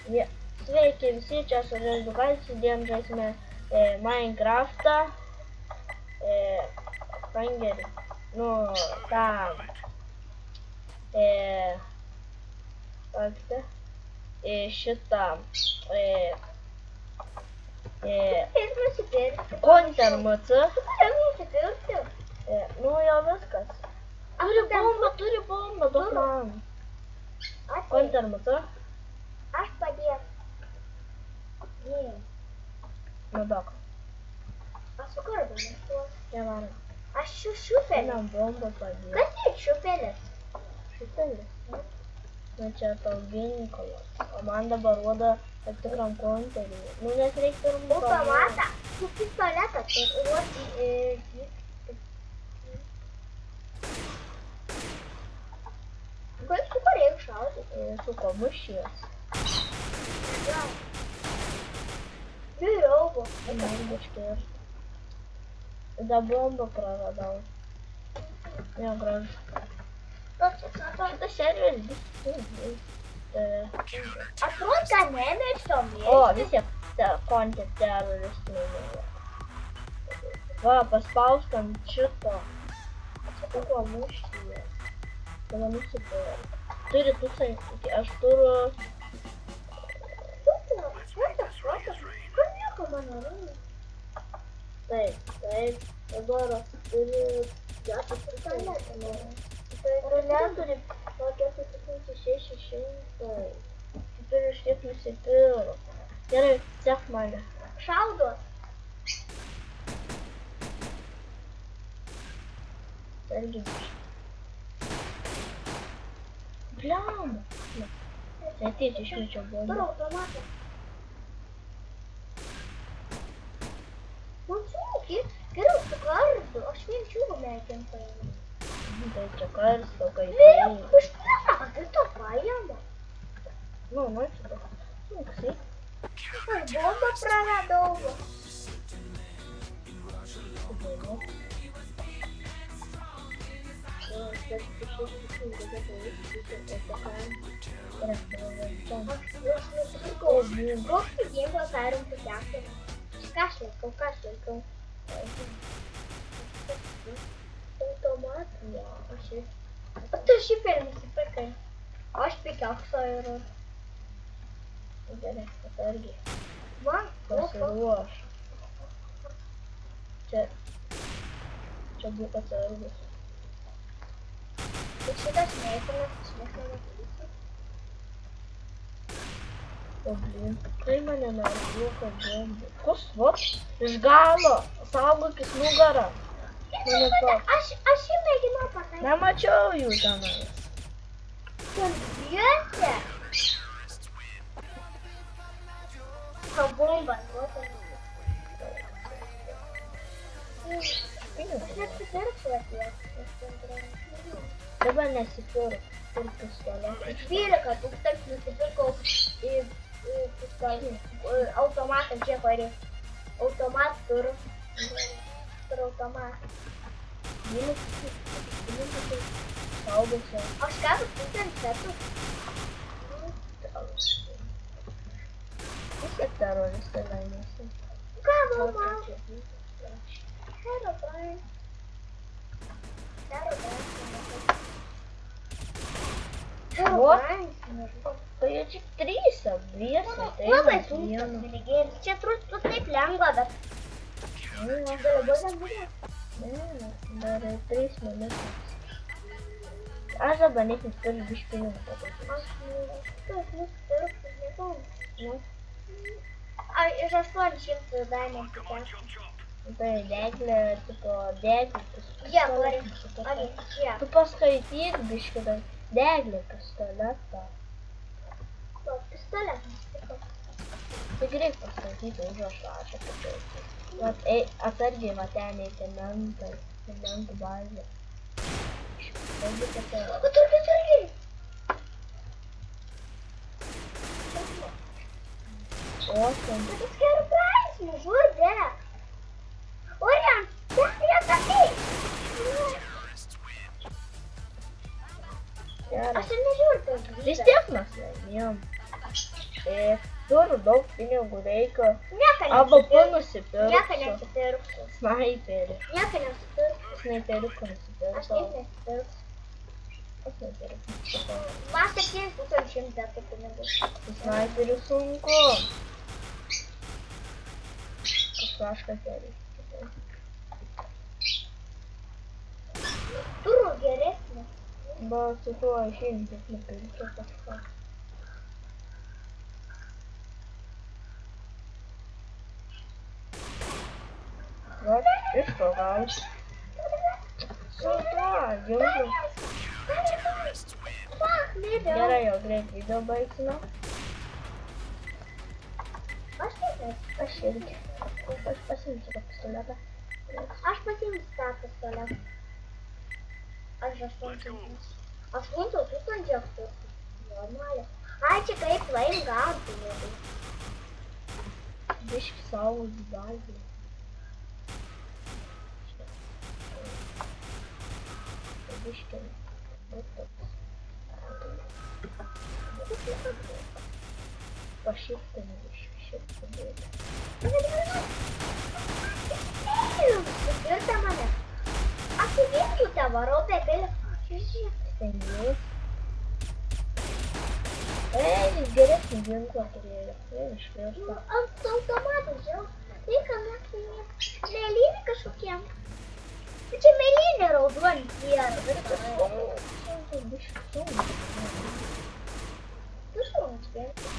Sveiki visi, čia aš Žaisdukas, šiandien žaisime Minecraftą, Hangerį, nu, tą, šitą, Kontermc, nu jau viskas. Turi bombą, duok man. Kontermc. Aš padėsiu. Nu duok. Aš su kardomis tuos. Nevarom. Aš šiupelis. Einam bombą padėti. Kas tai šiupelis? Šiupelis. Nu čia tau ginkolas. O man dabar rodo tam tikram konteriui. Nu nes reikia pirmų Automatą. Su pistoletą. Tai ruosi Kaip su kuo reikia šaudyti? Su komušijos. Žiūrėjau. Man biškir. Da bombą praradau. Negražu. Šitas serveris bus. Atrodo, kad nemirštom. O, vis tiek content teroristai. Va, paspaust ant šito. Su komušijos. Tada nusipirk. Turi 1000, aš turiu... Kur nieko mano rūmų? Taip, dabar turi... Neturi 4600. Turiu šiek nusipirk. Gerai, sek mane. Šaudo. Sergi. Bliam. Ateik, išmečiau bombą. Turiu automatą. Man sunkiai. Geriau su kardu. Aš vien čiūbą mėgiam paėmė. Tai čia karsto, kai Už pirmą, tai to paėmė. Nu, šitą. Sunksai. Aš bombą praradau. Koks ginklą perim pusiausvę? Ką šlaikau? Automatą. O tu šiaip nusipirkai. Aš pikiauksą ir... Gerai, atsargiai. Man, Pasiruoš. Čia būk atsargus. tai šitas neįpinas, aš neįpinas. O blin, kai mane neatlieka bombų. Kus, vot, iš galo, saugokis nugarą. Aš jį mėginau pasakyti. Nemačiau jų tenai. Kur dviese? Ką bombas, duota. Aš nesipirksiu atės. Dabar nesipirk, pirk pistoletą. 12 tūkstančių nusipirkau į automatą, čia varė. Automatą turiu. Turiu automatą. Saugosiu. Aš 4000 metų. Vis tiek teroristai laimėsi. Ką, mama? Herobrine. Tai jie tik 3, dviese, tai Labai vienas sunkus vienas. minigėlis. Čia turbūt taip lengva, bet... Ne, dar 3 minutės. Aš dabar nekim turiu bišpinių. Iš 800 daimės tikės. Tai deglė, tipo, deglė. Jie, Tu paskaityk biškį, tai deglė pistoletą. Pistoletas tikau. Tik reik paskaityti, užrašą aš apie. Vat, atsargiai, va ten cementai, cementų bazė. Atsargiai! Awesome. Tas Herobrine, nužudė! Orion, tai! Gerai. Aš ir nežiūriu tas Vis tiek mes laimėjom. Turiu daug pinigų, reikia. Nieko ABP nesipirksiu. Nieko nusipirksiu. nesipirksiu. Snaiperį. Nieko nesipirksiu. Snaiperiuką Aš nusipirksiu. taip nesipirksiu. Aš nusipirksiu. Man 7100 tų pinigų. Snaiperių sunku. Flašką keliai. Turiu geresnį. Bet su tuo išeini tik nupirkti kažką. Vat, iš to gal. Su tuo ginklu. Gerai, jau greit video baigsime. Aš taip nes. Aš irgi. Aš pasiimsiu tą pistoletą. Aš pasiimsiu tą pistoletą. Aš 8 tūkstančių aktų. Normaliai. Ai, čia kaip laim gauti, pinigų. Biški savo bazį. Biški. Pašiftinį biški. Nusipirkta mane. Apsiginsiu tą varau, bet vėliau. Stengiuosi. Jis geresnį ginklą turėjo. Išvirsta. Automatas jau. Tai, ką mes mėlynį kažkokiem. Tai čia mėlynį raudonį yra.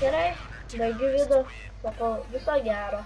Gerai, baigiu video. Sakau, viso gero.